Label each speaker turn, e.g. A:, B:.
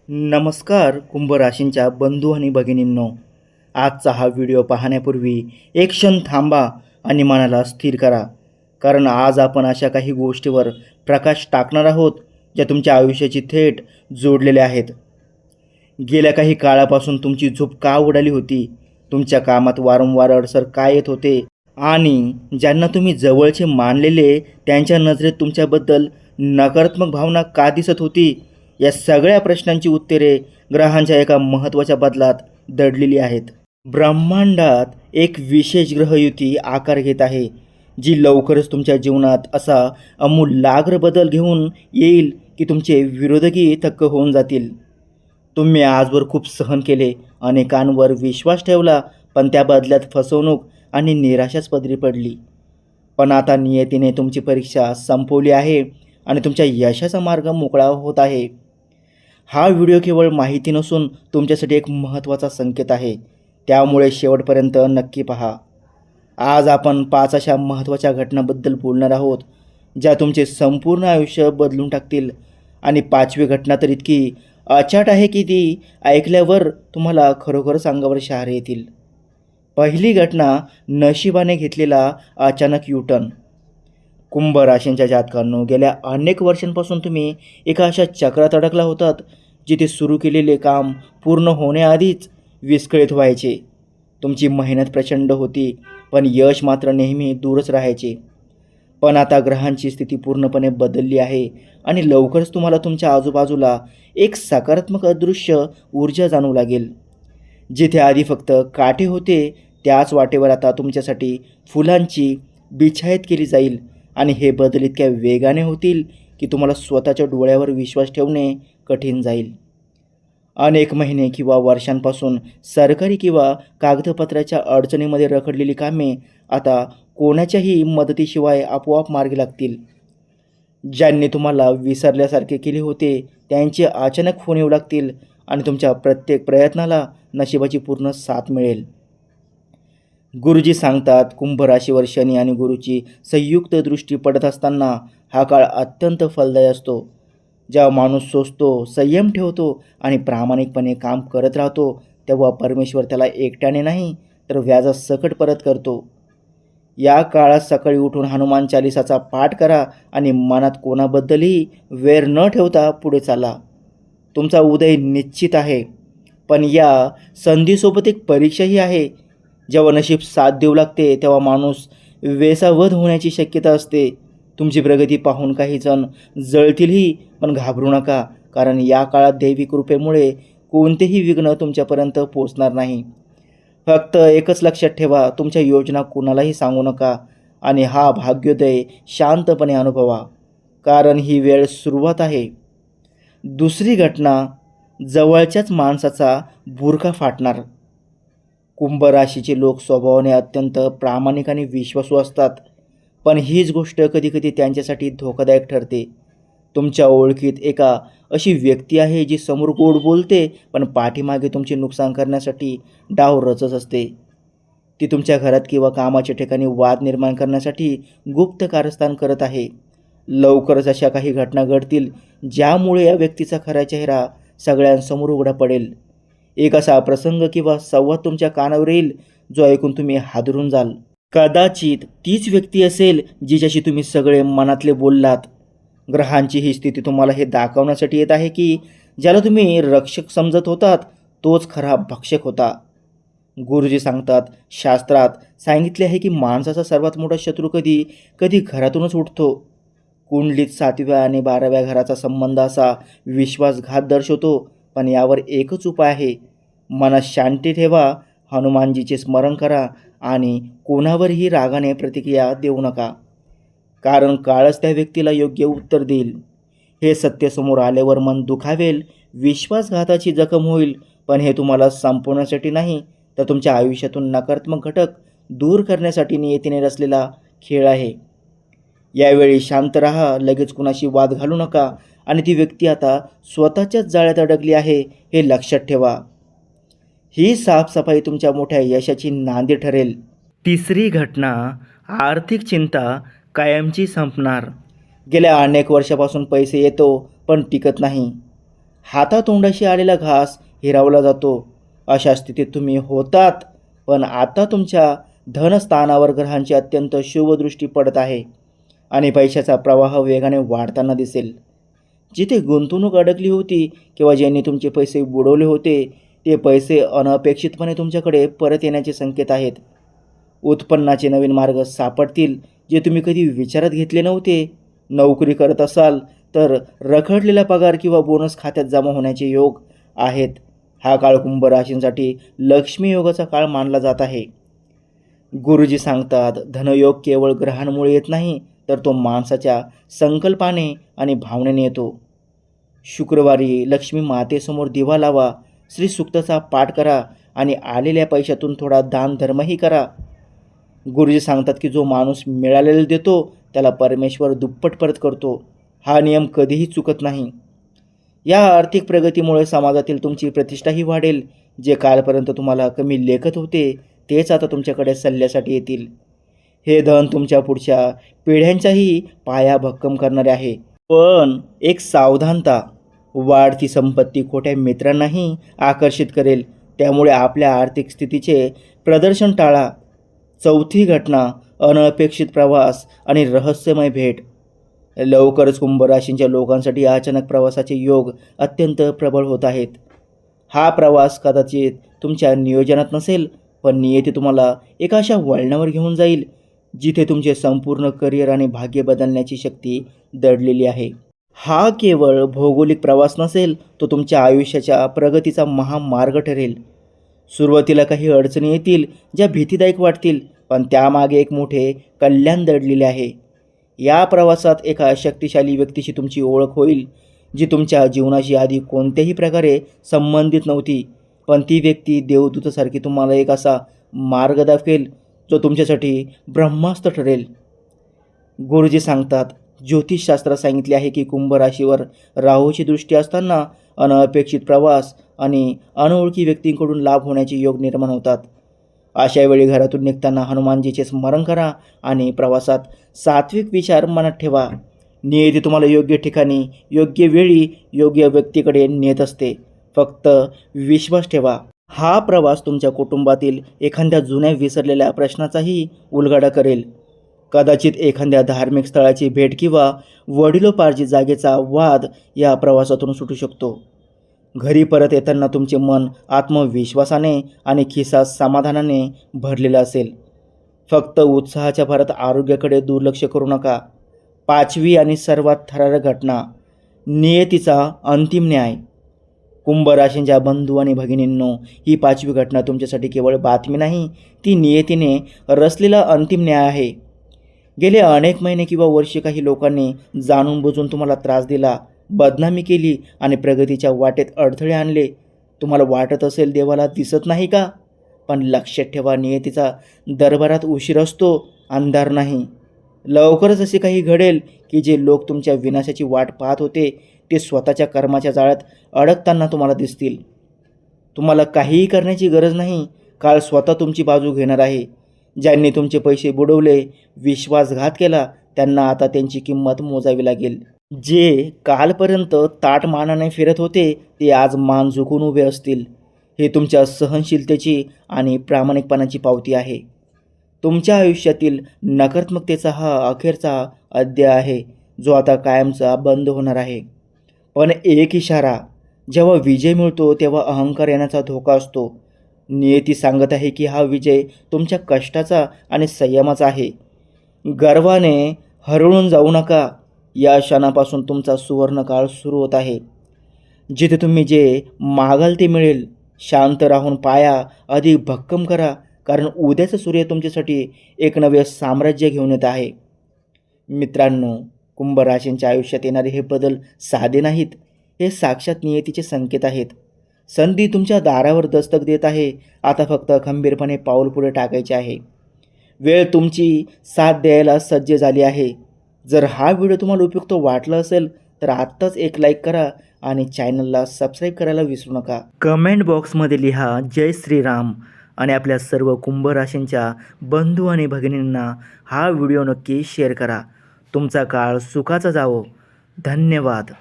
A: नमस्कार कुंभ राशींच्या बंधू आणि भगिनींनो, आजचा हा व्हिडिओ पाहण्यापूर्वी एक क्षण थांबा आणि मनाला स्थिर करा. कारण आज आपण अशा काही गोष्टीवर प्रकाश टाकणार आहोत ज्या तुमच्या आयुष्याची थेट जोडलेल्या आहेत. गेल्या काही काळापासून तुमची झोप का उडाली होती, तुमच्या कामात वारंवार अडसर का येत होते आणि ज्यांना तुम्ही जवळचे मानलेले त्यांच्या नजरेत तुमच्याबद्दल नकारात्मक भावना का दिसत होती, या सगळ्या प्रश्नांची उत्तरे ग्रहांच्या एका महत्त्वाच्या बदलात दडलेली आहेत. ब्रह्मांडात एक विशेष ग्रहयुती आकार घेत आहे, जी लवकरच तुमच्या जीवनात असा आमूलाग्र बदल घेऊन येईल की तुमचे विरोधकही थक्क होऊन जातील. तुम्ही आजवर खूप सहन केले, अनेकांवर विश्वास ठेवला, पण त्या बदल्यात फसवणूक आणि निराशाच पदरी पडली. पण आता नियतीने तुमची परीक्षा संपवली आहे आणि तुमच्या यशाचा मार्ग मोकळा होत आहे. हा व्हिडिओ केवळ माहिती नसून तुमच्यासाठी एक महत्त्वाचा संकेत आहे, त्यामुळे शेवटपर्यंत नक्की पहा. आज आपण 5 अशा महत्त्वाच्या घटनांबद्दल बोलणार आहोत, ज्या तुमचे संपूर्ण आयुष्य बदलून टाकतील. आणि 5वी घटना तर इतकी अचाट आहे की ती ऐकल्यावर तुम्हाला खरोखरच अंगावर शहारे येतील. पहिली घटना, नशिबाने घेतलेला अचानक युटर्न. कुंभ राशींच्या जातकांनो, गेल्या अनेक वर्षांपासून तुम्ही एका अशा चक्रात अडकला होतात जिथे सुरू केलेले काम पूर्ण होण्याआधीच विस्कळीत व्हायचे. तुमची मेहनत प्रचंड होती, पण यश मात्र नेहमी दूरच राहायचे. पण आता ग्रहांची स्थिती पूर्णपणे बदलली आहे आणि लवकरच तुम्हाला तुमच्या आजूबाजूला एक सकारात्मक अदृश्य ऊर्जा जाणवू लागेल. जिथे आधी फक्त काटे होते, त्याच वाटेवर आता तुमच्यासाठी फुलांची बिछाईत केली जाईल. आणि हे बदल इतक्या वेगाने होतील की तुम्हाला स्वतःच्या डोळ्यावर विश्वास ठेवणे कठीण जाईल. अनेक महिने किंवा वर्षांपासून सरकारी किंवा कागदपत्राच्या अडचणीमध्ये रखडलेली कामे आता कोणाच्याही मदतीशिवाय आपोआप मार्गी लागतील. ज्यांनी तुम्हाला विसरल्यासारखे केले होते त्यांचे अचानक फोन येऊ लागतील आणि तुमच्या प्रत्येक प्रयत्नाला नशिबाची पूर्ण साथ मिळेल. गुरुजी सांगतात, कुंभ राशीवर शनी आणि गुरुची संयुक्त दृष्टी पडत असताना हा काळ अत्यंत फलदायी असतो. जेव्हा माणूस सोचतो, संयम ठेवतो आणि प्रामाणिकपणे काम करत राहतो, तेव्हा परमेश्वर त्याला एकट्याने नाही तर व्याजासकट परत करतो. या काळात सकाळी उठून हनुमान चालिसाचा पाठ करा आणि मनात कोणाबद्दलही वैर न ठेवता पुढे चाला. तुमचा उदय निश्चित आहे, पण या संधीसोबत एक परीक्षाही आहे. जेव्हा नशीब साथ देऊ लागते तेव्हा माणूस वेसावध होण्याची शक्यता असते. तुमची प्रगती पाहून काही जण जळतीलही, पण घाबरू नका, कारण या काळात दैवी कृपेमुळे कोणतेही विघ्न तुमच्यापर्यंत पोचणार नाही. फक्त एकच लक्षात ठेवा, तुमच्या योजना कुणालाही सांगू नका आणि हा भाग्योदय शांतपणे अनुभवा, कारण ही वेळ सुरुवात आहे. दुसरी घटना, जवळच्याच माणसाचा बुरखा फाटणार. कुंभ राशीचे लोक स्वभावाने अत्यंत प्रामाणिक आणि विश्वासू असतात, पण हीच गोष्ट कधीकधी त्यांच्यासाठी धोकादायक ठरते. तुमच्या ओळखीत एका अशी व्यक्ती आहे जी समोर गोड बोलते, पण पाठीमागे तुमचे नुकसान करण्यासाठी डाव रचत असते. ती तुमच्या घरात किंवा कामाच्या ठिकाणी वाद निर्माण करण्यासाठी गुप्त कारस्थान करत आहे. लवकरच अशा काही घटना घडतील ज्यामुळे या व्यक्तीचा खरा चेहरा सगळ्यांसमोर उघडा पडेल. एक असा प्रसंग किंवा संवाद तुमच्या कानावर येईल जो ऐकून तुम्ही हादरून जाल. कदाचित तीच व्यक्ती असेल जिच्याशी तुम्ही सगळे मनातले बोललात. ग्रहांची ही स्थिती तुम्हाला हे दाखवण्यासाठी येत आहे की ज्याला तुम्ही रक्षक समजत होतात तोच खरा भक्षक होता. गुरुजी सांगतात, शास्त्रात सांगितले आहे की माणसाचा सर्वात मोठा शत्रू कधी कधी घरातूनच उठतो. कुंडलीत 7व्या आणि 12व्या घराचा संबंध असा विश्वासघात दर्शवतो. पण यावर एकच उपाय आहे, मनात शांती ठेवा, हनुमानजीचे स्मरण करा आणि कोणावरही रागाने प्रतिक्रिया देऊ नका, कारण काळच त्या व्यक्तीला योग्य उत्तर देईल. हे सत्य समोर आल्यावर मन दुखावेल, विश्वासघाताची जखम होईल, पण हे तुम्हाला संपवण्यासाठी नाही तर तुमच्या आयुष्यातून नकारात्मक घटक दूर करण्यासाठी नियतीने रचलेला खेळ आहे. यावेळी शांत राहा, लगेच कुणाशी वाद घालू नका आणि ती व्यक्ती आता स्वतःच्याच जाळ्यात अडकली आहे हे लक्षात ठेवा. ही साफसफाई तुमच्या मोठ्या यशाची नांदी ठरेल. तिसरी घटना, आर्थिक चिंता कायमची संपणार. गेल्या अनेक वर्षापासून पैसे येतो पण टिकत नाही. हातातोंडाशी आलेला घास हिरावला जातो. अशा स्थितीत तुम्ही होतात. पण आता तुमच्या धनस्थानावर ग्रहांची अत्यंत शुभदृष्टी पडत आहे आणि पैशाचा प्रवाह वेगाने वाढताना दिसेल. जिथे गुंतवणूक अडकली होती किंवा ज्यांनी तुमचे पैसे बुडवले होते, ते पैसे अनपेक्षितपणे तुमच्याकडे परत येण्याचे संकेत आहेत. उत्पन्नाचे नवीन मार्ग सापडतील जे तुम्ही कधी विचारात घेतले नव्हते. नोकरी करत असाल तर रखडलेला पगार किंवा बोनस खात्यात जमा होण्याचे योग आहेत. हा काळ कुंभ राशींसाठी लक्ष्मी योगाचा काळ मानला जात आहे. गुरुजी सांगतात, धनयोग केवळ ग्रहांमुळे येत नाही, तर तो माणसाच्या संकल्पाने आणि भावनेने येतो. शुक्रवारी लक्ष्मी मातेसमोर दिवा लावा, श्री सूक्ताचा पाठ करा आणि आलेल्या पैशातून थोडा दान धर्मही करा. गुरुजी सांगतात की जो माणूस मिळालेला देतो त्याला परमेश्वर दुप्पट परत करतो. हा नियम कधीही चुकत नाही. या आर्थिक प्रगतीमुळे समाजातील तुमची प्रतिष्ठाही वाढेल. जे कालपर्यंत तुम्हाला कमी लेखत होते तेच आता तुमच्याकडे सल्ल्यासाठी येतील. हे धन तुमच्या पुढच्या पिढ्यांचाही पाया भक्कम करणारे आहे. पण एक सावधानता, वाढती संपत्ती खोट्या मित्रांनाही आकर्षित करेल. त्यामुळे आपल्या आर्थिक स्थितीचे प्रदर्शन टाळा. चौथी घटना, अनपेक्षित प्रवास आणि रहस्यमय भेट. लवकरच कुंभ राशींच्या लोकांसाठी अचानक प्रवासाचे योग अत्यंत प्रबळ होत आहेत. हा प्रवास कदाचित तुमच्या नियोजनात नसेल, पण नियती तुम्हाला एका अशा वळणावर घेऊन जाईल जिथे तुमचे संपूर्ण करिअर आणि भाग्य बदलण्याची शक्ती दडलेली आहे. हा केवळ भौगोलिक प्रवास नसेल, तो तुमच्या आयुष्याच्या प्रगतीचा महामार्ग ठरेल. सुरुवातीला काही अडचणी येतील ज्या भीतीदायक वाटतील, पण त्यामागे एक मोठे कल्याण दडलेले आहे. या प्रवासात एका शक्तिशाली व्यक्तीशी तुमची ओळख होईल जी तुमच्या जीवनाशी आधी कोणत्याही प्रकारे संबंधित नव्हती, पण ती व्यक्ती देवदूतासारखी तुम्हाला एक असा मार्ग दाखवेल जो तुमच्यासाठी ब्रह्मास्त्र ठरेल. गुरुजी सांगतात, ज्योतिषशास्त्रात सांगितले आहे की कुंभ राशीवर राहूची दृष्टी असताना अनपेक्षित प्रवास आणि अनोळखी व्यक्तींकडून लाभ होण्याचे योग निर्माण होतात. अशा वेळी घरातून निघताना हनुमानजीचे स्मरण करा आणि प्रवासात सात्विक विचार मनात ठेवा. नियती तुम्हाला योग्य ठिकाणी, योग्य वेळी, योग्य व्यक्तीकडे नेत असते. फक्त विश्वास ठेवा. हा प्रवास तुमच्या कुटुंबातील एखाद्या जुन्या विसरलेल्या प्रश्नाचाही उलगडा करेल. कदाचित एखाद्या धार्मिक स्थळाची भेट किंवा वडिलोपार्जित जागेचा वाद या प्रवासातून सुटू शकतो. घरी परत येताना तुमचे मन आत्मविश्वासाने आणि खिसा समाधानाने भरलेलं असेल. फक्त उत्साहाच्या भरात आरोग्याकडे दुर्लक्ष करू नका. पाचवी आणि सर्वात थरारक घटना, नियतीचा अंतिम न्याय. कुंभ राशींच्या बंधू आणि भगिनींनो, ही पाचवी घटना तुमच्यासाठी केवळ बातमी नाही, ती नियतीने रचलेला अंतिम न्याय आहे. गेले अनेक महिने किंवा वर्षे काही लोकांनी जाणून बुजून तुम्हाला त्रास दिला, बदनामी केली आणि प्रगतीच्या वाटेत अडथळे आणले. तुम्हाला वाटत असेल देवाला दिसत नाही का? पण लक्षात ठेवा, नियतीचा दरबारात उशीर असतो, अंधार नाही. लवकरच असे काही घडेल की जे लोक तुमच्या विनाशाची वाट पाहत होते ते स्वतःच्या कर्माच्या जाळ्यात अडकताना तुम्हाला दिसतील. तुम्हाला काहीही करण्याची गरज नाही. काळ स्वतः तुमची बाजू घेणार आहे. ज्यांनी तुमचे पैसे बुडवले, विश्वासघात केला, त्यांना आता त्यांची किंमत मोजावी लागेल. जे कालपर्यंत ताठ मानाने फिरत होते ते आज मान झुकून उभे असतील. हे तुमच्या सहनशीलतेची आणि प्रामाणिकपणाची पावती आहे. तुमच्या आयुष्यातील नकारात्मकतेचा हा अखेरचा अध्याय आहे जो आता कायमचा बंद होणार आहे. पण एक इशारा, जेव्हा विजय मिळतो तेव्हा अहंकार येण्याचा धोका असतो. नियती सांगत आहे की हा विजय तुमच्या कष्टाचा आणि संयमाचा आहे. गर्वाने हरवून जाऊ नका. या क्षणापासून तुमचा सुवर्णकाळ सुरू होत आहे. जिथे तुम्ही जे मागाल ते मिळेल. शांत राहून पाया अधिक भक्कम करा, कारण उद्याचा सूर्य तुमच्यासाठी एक नवे साम्राज्य घेऊन येत आहे. मित्रांनो, कुंभ राशींच्या आयुष्यात येणारे हे बदल साधे नाहीत. हे साक्षात नियतीचे संकेत आहेत. संधी तुमच्या दारावर दस्तक देत आहे. आता फक्त खंबीरपणे पाऊल पुढे टाकायचे आहे. वेळ तुमची साथ द्यायला सज्ज झाली आहे. जर हा व्हिडिओ तुम्हाला उपयुक्त वाटला असेल तर आत्ताच एक लाईक करा आणि चॅनलला सबस्क्राईब करायला विसरू नका. कमेंट बॉक्समध्ये लिहा जय श्रीराम आणि आपल्या सर्व कुंभ राशींच्या बंधू आणि भगिनींना हा व्हिडिओ नक्की शेअर करा. तुमचा काळ सुखाचा जावो. धन्यवाद.